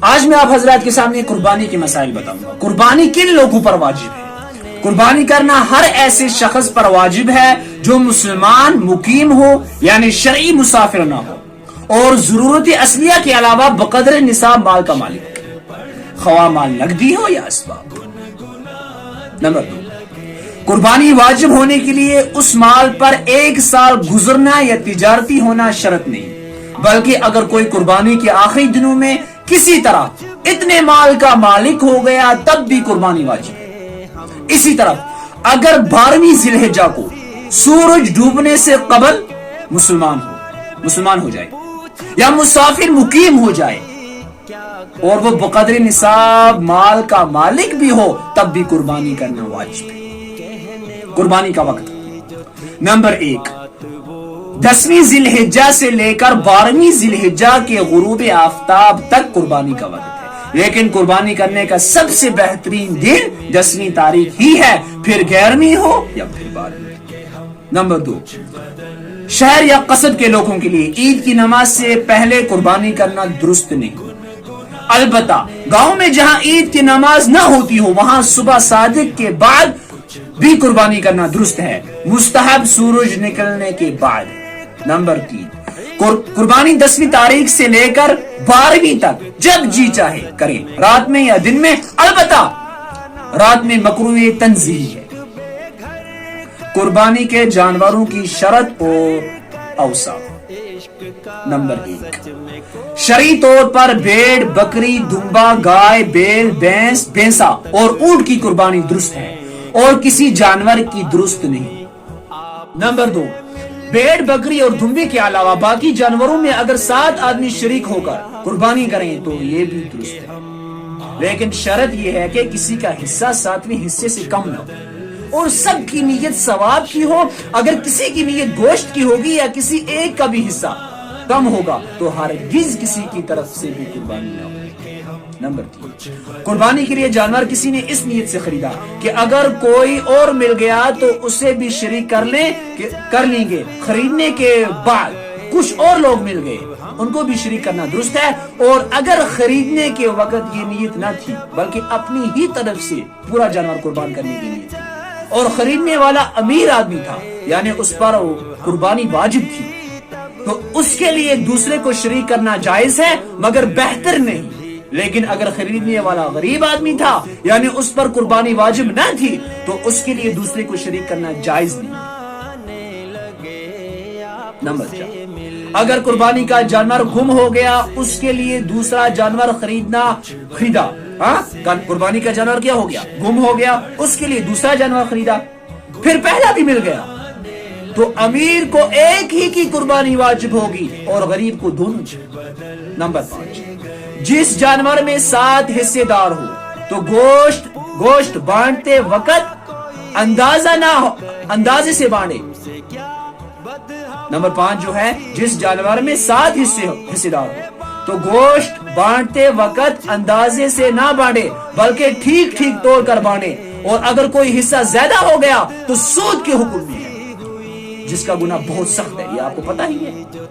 آج میں آپ حضرات کے سامنے قربانی کے مسائل بتاؤں گا۔ قربانی کن لوگوں پر واجب ہے؟ قربانی کرنا ہر ایسے شخص پر واجب ہے جو مسلمان مقیم ہو، یعنی شرعی مسافر نہ ہو، اور ضرورت اصلیہ کے علاوہ بقدر نصاب مال کا مالک ہو، خواہ مال نقدی ہو یا اسباب۔ نمبر 2، قربانی واجب ہونے کے لیے اس مال پر 1 سال گزرنا یا تجارتی ہونا شرط نہیں، بلکہ اگر کوئی قربانی کے آخری دنوں میں کسی طرح اتنے مال کا مالک ہو گیا تب بھی قربانی واجب ہے۔ اسی طرح اگر 12ویں ذی الحجہ کو سورج ڈوبنے سے قبل مسلمان ہو جائے یا مسافر مقیم ہو جائے اور وہ بقدر نصاب مال کا مالک بھی ہو تب بھی قربانی کرنا واجب ہے۔ قربانی کا وقت، نمبر 1، 10ویں ذی الحجہ سے لے کر 12ویں ذی الحجہ کے غروب آفتاب تک قربانی کا وقت ہے، لیکن قربانی کرنے کا سب سے بہترین دن 10ویں تاریخ ہی ہے، پھر 11ویں ہو یا پھر 12ویں۔ نمبر 2، شہر یا قصب کے لوگوں کے لیے عید کی نماز سے پہلے قربانی کرنا درست نہیں، البتہ گاؤں میں جہاں عید کی نماز نہ ہوتی ہو وہاں صبح صادق کے بعد بھی قربانی کرنا درست ہے، مستحب سورج نکلنے کے بعد۔ نمبر 3، قربانی 10ویں تاریخ سے لے کر 12ویں تک جب جی چاہے کریں، رات میں یا دن میں، البتہ رات میں مکروہ تنزیہی ہے۔ قربانی کے جانوروں کی شرط اور اوصاف۔ نمبر 1، شرعی طور پر بھیڑ، بکری، دمبا، گائے، بیل، بھینسا اور اونٹ کی قربانی درست ہے اور کسی جانور کی درست نہیں۔ نمبر 2، بھیڑ، بکری اور دمبے کے علاوہ باقی جانوروں میں اگر 7 آدمی شریک ہو کر قربانی کریں تو یہ بھی درست ہے، لیکن شرط یہ ہے کہ کسی کا حصہ 7ویں حصے سے کم نہ ہو اور سب کی نیت ثواب کی ہو۔ اگر کسی کی نیت گوشت کی ہوگی یا کسی ایک کا بھی حصہ کم ہوگا تو ہرگز کسی کی طرف سے بھی قربانی نہ ہو۔ نمبر 3، قربانی کے لیے جانور کسی نے اس نیت سے خریدا کہ اگر کوئی اور مل گیا تو اسے بھی شریک کر لیں گے، خریدنے کے بعد کچھ اور لوگ مل گئے ان کو بھی شریک کرنا درست ہے، اور اگر خریدنے کے وقت یہ نیت نہ تھی بلکہ اپنی ہی طرف سے پورا جانور قربان کرنے کی نیت تھی اور خریدنے والا امیر آدمی تھا یعنی اس پر قربانی واجب تھی تو اس کے لیے دوسرے کو شریک کرنا جائز ہے مگر بہتر نہیں، لیکن اگر خریدنے والا غریب آدمی تھا یعنی اس پر قربانی واجب نہ تھی تو اس کے لیے دوسرے کو شریک کرنا جائز نہیں۔ نمبر 4، اگر قربانی کا جانور گم ہو گیا اس کے لیے دوسرا جانور خریدا، قربانی کا جانور کیا ہو گیا؟ گم ہو گیا، اس کے لیے دوسرا جانور خریدا، پھر پہلا بھی مل گیا تو امیر کو ایک ہی کی قربانی واجب ہوگی اور غریب کو دونوں۔ نمبر 5، جس جانور میں 7 حصے دار ہو تو گوشت بانٹتے وقت اندازے سے بانٹے۔ نمبر 5 جو ہے، جس جانور میں 7 حصے دار ہو تو گوشت بانٹتے وقت اندازے سے نہ بانٹے بلکہ ٹھیک ٹھیک توڑ کر بانٹے، اور اگر کوئی حصہ زیادہ ہو گیا تو سود کے حکم میں ہے جس کا گناہ بہت سخت ہے، یہ آپ کو پتہ ہی ہے۔